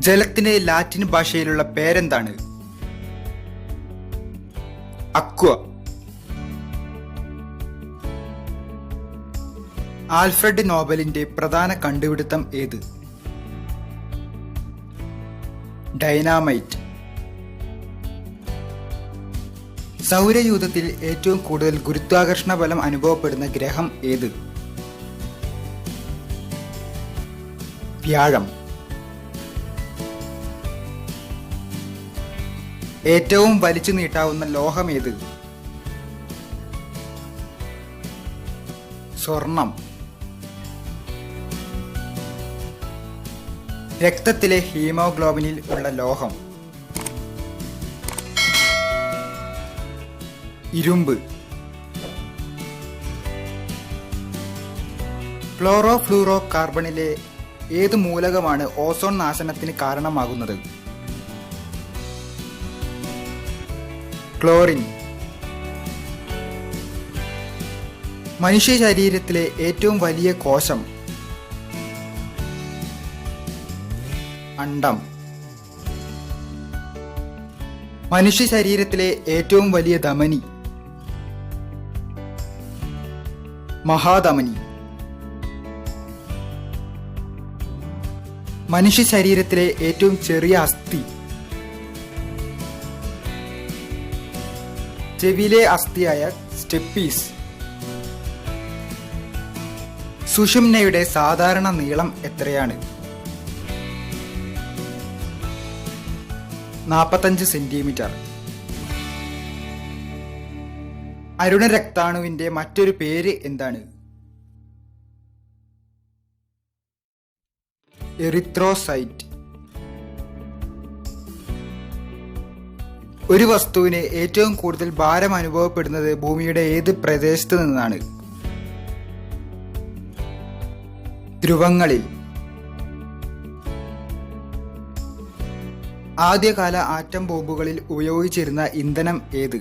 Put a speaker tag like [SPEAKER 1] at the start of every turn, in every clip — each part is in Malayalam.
[SPEAKER 1] ജലത്തിന് ലാറ്റിൻ ഭാഷയിലുള്ള പേരെന്താണ്? അക്വ. ആൽഫ്രഡ് നോബലിന്റെ പ്രധാന കണ്ടുപിടുത്തം ഏത്? ഡൈനാമൈറ്റ്. സൗരയൂഥത്തിൽ ഏറ്റവും കൂടുതൽ ഗുരുത്വാകർഷണ ബലം അനുഭവപ്പെടുന്ന ഗ്രഹം ഏത്? വ്യാഴം. ഏറ്റവും വലിച്ചു നീട്ടാവുന്ന ലോഹം ഏത്? സ്വർണം. രക്തത്തിലെ ഹീമോഗ്ലോബിനിൽ ഉള്ള ലോഹം? ഇരുമ്പ്. ക്ലോറോ ഫ്ലൂറോ കാർബണിലെ ഏത് മൂലകമാണ് ഓസോൺ നാശനത്തിന് കാരണമാകുന്നത്? ക്ലോറിൻ. മനുഷ്യ ശരീരത്തിലെ ഏറ്റവും വലിയ കോശം? അണ്ഡം. മനുഷ്യ ശരീരത്തിലെ ഏറ്റവും വലിയ ധമനി? മഹാധമനി. മനുഷ്യ ശരീരത്തിലെ ഏറ്റവും ചെറിയ അസ്ഥി? ചെവിയിലെ അസ്ഥിയായ സ്റ്റെപ്പീസ്. സുഷുമ്നയുടെ സാധാരണ നീളം എത്രയാണ്? 45 സെന്റിമീറ്റർ. അരുണരക്താണുവിന്റെ മറ്റൊരു പേര് എന്താണ്? എറിത്രോസൈറ്റ്. ഒരു വസ്തുവിന് ഏറ്റവും കൂടുതൽ ഭാരം അനുഭവപ്പെടുന്നത് ഭൂമിയുടെ ഏത് പ്രദേശത്ത് നിന്നാണ്? ധ്രുവങ്ങളിൽ. ആദ്യകാല ആറ്റം ബോംബുകളിൽ ഉപയോഗിച്ചിരുന്ന ഇന്ധനം ഏത്?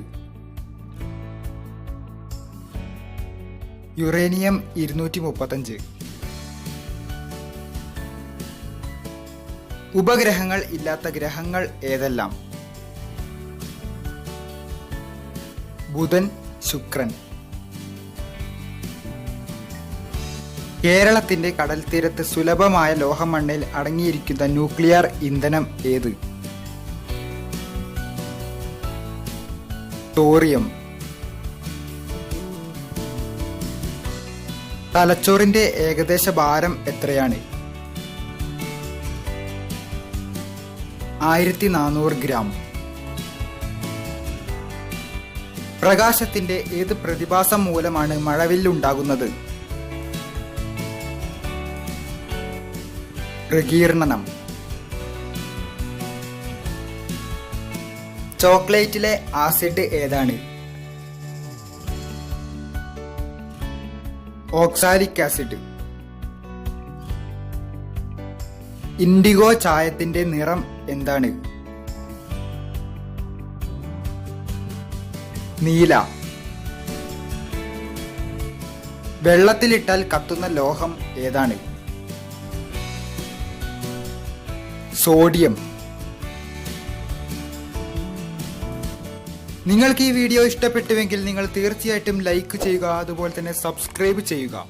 [SPEAKER 1] യുറേനിയം 235. ഉപഗ്രഹങ്ങൾ ഇല്ലാത്ത ഗ്രഹങ്ങൾ ഏതെല്ലാം? ബുധൻ, ശുക്രൻ. കേരളത്തിന്റെ കടൽ തീരത്ത് സുലഭമായ ലോഹമണ്ണിൽ അടങ്ങിയിരിക്കുന്ന ന്യൂക്ലിയർ ഇന്ധനം ഏത്? തോറിയം. തലച്ചോറിന്റെ ഏകദേശ ഭാരം എത്രയാണ്? 1400 ഗ്രാം. പ്രകാശത്തിന്റെ ഏത് പ്രതിഭാസം മൂലമാണ് മഴവില്ലുണ്ടാകുന്നത്? പ്രകീർണനം. ചോക്ലേറ്റിലെ ആസിഡ് ഏതാണ്? Oxalic acid. ഇൻഡിഗോ ചായത്തിന്റെ നിറം എന്താണ്? നീല. വെള്ളത്തിലിട്ടാൽ കത്തുന്ന ലോഹം ഏതാണ്? സോഡിയം. നിങ്ങൾക്ക് ഈ വീഡിയോ ഇഷ്ടപ്പെട്ടുവെങ്കിൽ നിങ്ങൾ തീർച്ചയായിട്ടും ലൈക്ക് ചെയ്യുക, അതുപോലെ തന്നെ സബ്സ്ക്രൈബ് ചെയ്യുക.